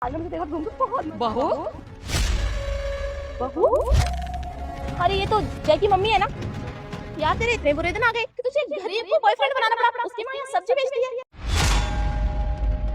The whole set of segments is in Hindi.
आज मुझे देखो तुम तो बहुत बहू बहू। अरे ये तो जय की मम्मी है ना यार। तेरे इतने बुरे दिन आ गए कि तुझे गरीब को बॉयफ्रेंड बनाना पड़ा। उसकी माँ यहाँ सब्जी बेचती है।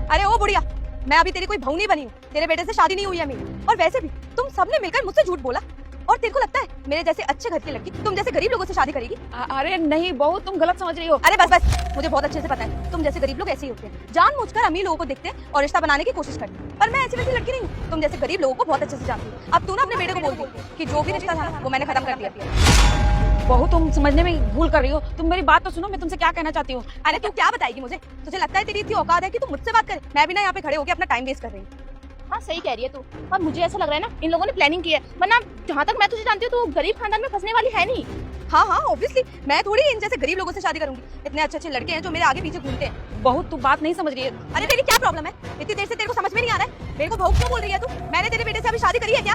अरे ओ बुढ़िया, मैं अभी तेरी कोई बहू नहीं बनी हूँ। तेरे बेटे से शादी नहीं हुई है मेरी। और वैसे भी तुम सबने मिलकर मुझसे झूठ बोला। और तेरे को लगता है मेरे जैसे अच्छे घर की लड़की तुम जैसे गरीब लोगों से शादी करेगी? अरे नहीं बहू, तुम गलत समझ रही हो। अरे बस बस, मुझे बहुत अच्छे से पता है तुम जैसे गरीब लोग ऐसे ही होते हैं। जानबूझकर अमीर लोगों को देखते हैं और रिश्ता बनाने की कोशिश करते हैं। पर मैं ऐसी वैसी लड़की नहीं हूँ। तुम जैसे गरीब लोगों को बहुत अच्छे से जानती हूँ। अब तू ना अपने बेटे को बोल दी कि जो भी रिश्ता था वो मैंने खत्म कर दिया। बहू तुम समझने में भूल कर रही हो। तुम मेरी बात तो सुनो, मैं तुमसे क्या कहना चाहती हूँ। अरे तू क्या बताएगी मुझे? तुझे लगता है तेरी इतनी औकात है कि तू मुझसे बात करे? मैं भी ना यहाँ पे खड़े होकर अपना टाइम वेस्ट कर रही हूँ। हाँ सही कह रही है तू। और मुझे ऐसा लग रहा है ना इन लोगों ने प्लानिंग की है, वरना जहाँ तक मैं तुझे जानती हूँ तो गरीब खानदान में फंसने वाली है नहीं। हाँ हाँ ऑब्वियसली, मैं थोड़ी इन जैसे गरीब लोगों से शादी करूंगी। इतने अच्छे अच्छे लड़के हैं जो मेरे आगे पीछे घूमते हैं। बहू तू बात नहीं समझ रही है। अरे तेरी क्या प्रॉब्लम है? इतनी देर से तेरे को समझ में नहीं आ रहा है? मेरे को बहू क्यों बोल रही है तू? मैंने तेरे बेटे से अभी शादी करी है क्या?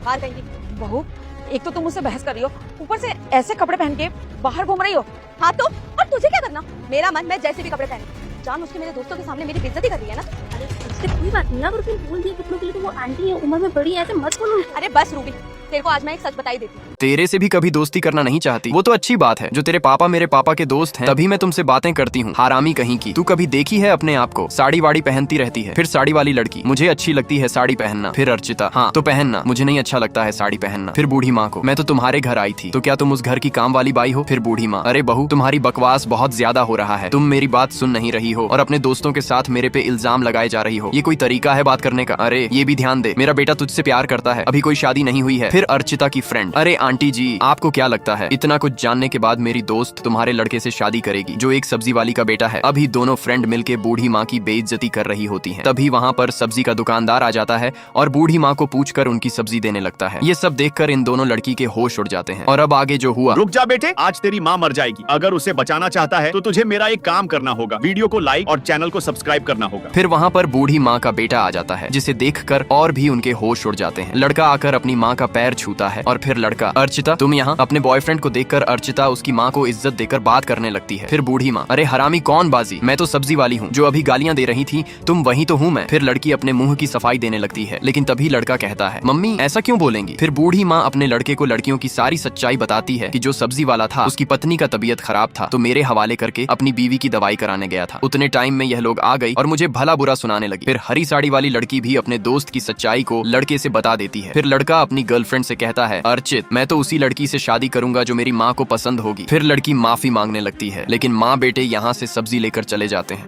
बाहर कहीं की। बहू एक तो तुम मुझसे बहस कर रही हो, ऊपर से ऐसे कपड़े पहन के बाहर घूम रही हो। हाँ तो और तुझे क्या करना? मेरा मन, मैं जैसे भी कपड़े पहने। जान उसके मेरे दोस्तों के सामने मेरी बेइज्जती कर रही है ना। अरे उससे कोई बात नहीं, अगर तुम बोल दिए कपड़ों के लिए तो वो आंटी है, उम्र में बड़ी है, ऐसे मत बोलो। अरे बस रूबी, तेरे को आज मैं एक सच बताई देती हूँ। तेरे से भी कभी दोस्ती करना नहीं चाहती, वो तो अच्छी बात है। जो तेरे पापा मेरे पापा के दोस्त हैं, तभी मैं तुमसे बातें करती हूँ। हरामी कहीं की, तू कभी देखी है अपने आप को? साड़ी वाड़ी पहनती रहती है। फिर साड़ी वाली लड़की, मुझे अच्छी लगती है साड़ी पहनना। फिर अर्चिता, हाँ तो पहनना, मुझे नहीं अच्छा लगता है साड़ी पहनना। फिर बूढ़ी माँ को, मैं तो तुम्हारे घर आई थी, तो क्या तुम उस घर की काम वाली बाई हो? फिर बूढ़ी माँ, अरे बहू तुम्हारी बकवास बहुत ज्यादा हो रहा है, तुम मेरी बात सुन नहीं रही हो और अपने दोस्तों के साथ मेरे पे इल्जाम लगाए जा रही हो। ये कोई तरीका है बात करने का? अरे ये भी ध्यान दे, मेरा बेटा तुझसे प्यार करता है, अभी कोई शादी नहीं हुई है। फिर अर्चिता की फ्रेंड, अरे आंटी जी आपको क्या लगता है इतना कुछ जानने के बाद मेरी दोस्त तुम्हारे लड़के से शादी करेगी जो एक सब्जी वाली का बेटा है? अभी दोनों फ्रेंड मिलके बूढ़ी माँ की बेइज्जती कर रही होती हैं। तभी वहाँ पर सब्जी का दुकानदार आ जाता है और बूढ़ी माँ को पूछकर उनकी सब्जी देने लगता है। ये सब देखकर इन दोनों लड़की के होश उड़ जाते हैं। और अब आगे जो हुआ। रुक जा बेटे, आज तेरी माँ मर जाएगी। अगर उसे बचाना चाहता है तो तुझे मेरा एक काम करना होगा, वीडियो को लाइक और चैनल को सब्सक्राइब करना होगा। फिर वहाँ पर बूढ़ी माँ का बेटा आ जाता है, जिसे देखकर और भी उनके होश उड़ जाते हैं। लड़का आकर अपनी माँ का पैर छूता है और फिर लड़का, अर्चिता तुम यहाँ? अपने बॉयफ्रेंड को देखकर अर्चिता उसकी माँ को इज्जत देकर बात करने लगती है। फिर बूढ़ी माँ, अरे हरामी कौन बाजी, मैं तो सब्जी वाली हूँ जो अभी गालियाँ दे रही थी, तुम वही तो हूँ मैं। फिर लड़की अपने मुंह की सफाई देने लगती है, लेकिन तभी लड़का कहता है, मम्मी ऐसा क्यों बोलेंगी? फिर बूढ़ी माँ अपने लड़के को लड़कियों की सारी सच्चाई बताती है कि जो सब्जी वाला था उसकी पत्नी का तबीयत खराब था, तो मेरे हवाले करके अपनी बीवी की दवाई कराने गया था। उतने टाइम में यह लोग आ गई और मुझे भला बुरा सुनाने लगी। फिर हरी साड़ी वाली लड़की भी अपने दोस्त की सच्चाई को लड़के से बता देती है। फिर लड़का अपनी गर्लफ्रेंड से कहता है, अर्चित मैं तो उसी लड़की से शादी करूंगा जो मेरी माँ को पसंद होगी। फिर लड़की माफी मांगने लगती है, लेकिन माँ बेटे यहाँ से सब्जी लेकर चले जाते हैं।